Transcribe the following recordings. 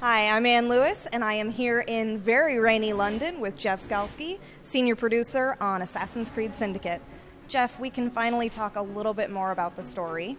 Hi, I'm Ann Lewis, and I am here in very rainy London with Jeff Skalski, senior producer on Assassin's Creed Syndicate. Jeff, we can finally talk a little bit more about the story.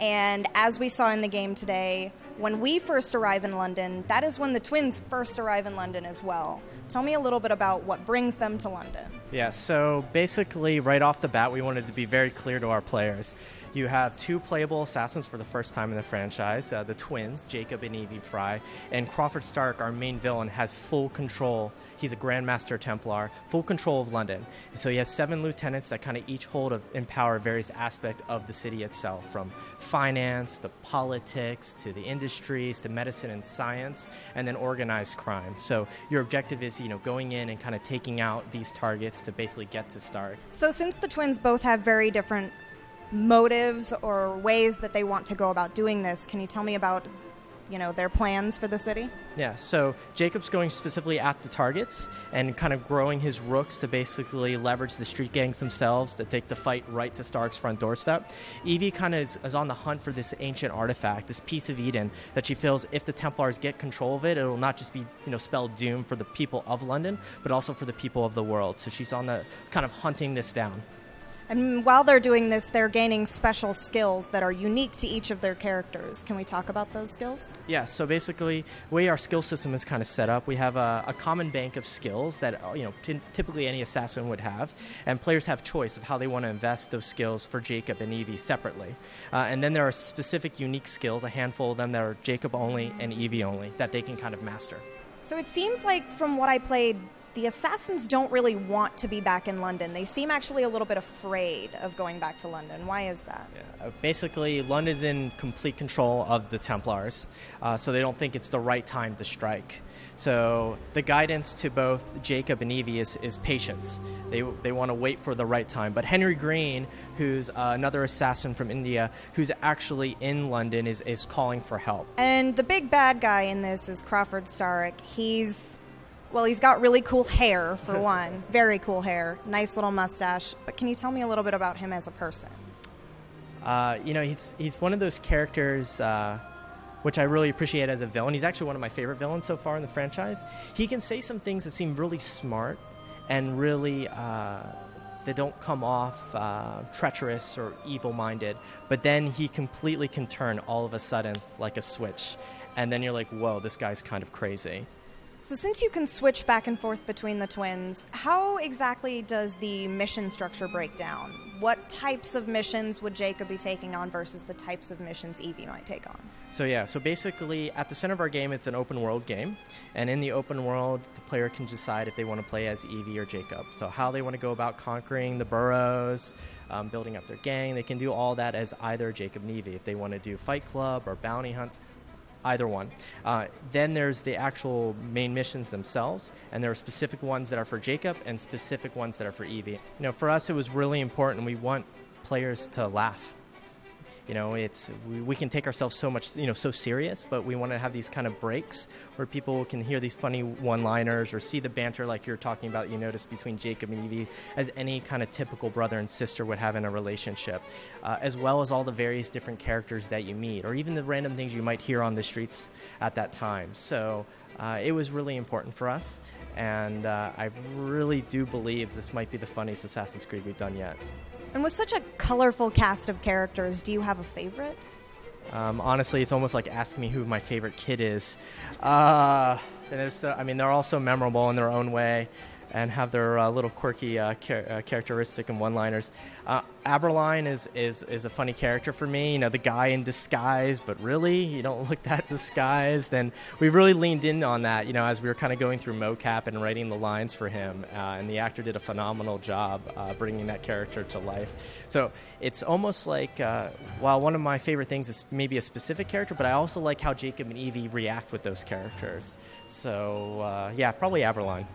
And as we saw in the game today, when we first arrive in London, that is when the twins first arrive in London as well. Tell me a little bit about what brings them to London. Yeah, so basically right off the bat, we wanted to be very clear to our players. You have two playable assassins for the first time in the franchise, the twins, Jacob and Evie Fry, and Crawford Stark, our main villain, has full control. He's a Grandmaster Templar, full control of London. And so he has 7 lieutenants that kind of each hold and power various aspects of the city itself, from finance to politics to the industries to medicine and science, and then organized crime. So your objective is, going in and kind of taking out these targets to basically get to Stark. So since the twins both have very different motives or ways that they want to go about doing this, can you tell me about their plans for the city? Yeah, so Jacob's going specifically at the targets and kind of growing his rooks to basically leverage the street gangs themselves to take the fight right to Stark's front doorstep. Evie kind of is on the hunt for this ancient artifact, this piece of Eden, that she feels if the Templars get control of it, it will not just be spell doom for the people of London, but also for the people of the world. So she's on the kind of hunting this down. And while they're doing this, they're gaining special skills that are unique to each of their characters. Can we talk about those skills? Yeah, so basically, the way our skill system is kind of set up, we have a common bank of skills that typically any assassin would have, and players have choice of how they want to invest those skills for Jacob and Evie separately. And then there are specific unique skills, a handful of them that are Jacob only and Evie only, that they can kind of master. So it seems like from what I played, the assassins don't really want to be back in London. They seem actually a little bit afraid of going back to London. Why is that? Yeah, basically, London's in complete control of the Templars, so they don't think it's the right time to strike. So the guidance to both Jacob and Evie is patience. They want to wait for the right time. But Henry Green, who's another assassin from India, who's actually in London, is calling for help. And the big bad guy in this is Crawford Stark. He's got really cool hair, for one. Very cool hair. Nice little mustache. But can you tell me a little bit about him as a person? He's one of those characters which I really appreciate as a villain. He's actually one of my favorite villains so far in the franchise. He can say some things that seem really smart and really they don't come off treacherous or evil-minded, but then he completely can turn all of a sudden like a switch. And then you're like, whoa, this guy's kind of crazy. So since you can switch back and forth between the twins, how exactly does the mission structure break down? What types of missions would Jacob be taking on versus the types of missions Evie might take on? So basically at the center of our game, it's an open world game. And in the open world, the player can decide if they want to play as Evie or Jacob. So how they want to go about conquering the boroughs, building up their gang, they can do all that as either Jacob and Evie. If they want to do Fight Club or bounty hunts, either one. Then there's the actual main missions themselves, and there are specific ones that are for Jacob and specific ones that are for Evie. For us, it was really important. We want players to laugh. We can take ourselves so much, so serious, but we want to have these kind of breaks where people can hear these funny one-liners or see the banter like you're talking about, between Jacob and Evie, as any kind of typical brother and sister would have in a relationship, as well as all the various different characters that you meet, or even the random things you might hear on the streets at that time. So it was really important for us, and I really do believe this might be the funniest Assassin's Creed we've done yet. And with such a colorful cast of characters, do you have a favorite? Honestly, it's almost like asking me who my favorite kid is. And they're all so memorable in their own way and have their little quirky characteristic and one-liners. Aberline is a funny character for me. The guy in disguise, but really, you don't look that disguised. And we really leaned in on that, as we were kind of going through mocap and writing the lines for him. And the actor did a phenomenal job bringing that character to life. So it's almost like, while one of my favorite things is maybe a specific character, but I also like how Jacob and Evie react with those characters. So, probably Aberline.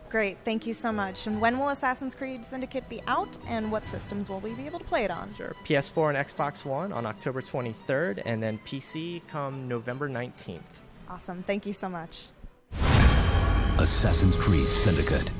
Great, thank you so much. And when will Assassin's Creed Syndicate be out, and what systems will we be able to play it on? Sure, PS4 and Xbox One on October 23rd, and then PC come November 19th. Awesome, thank you so much. Assassin's Creed Syndicate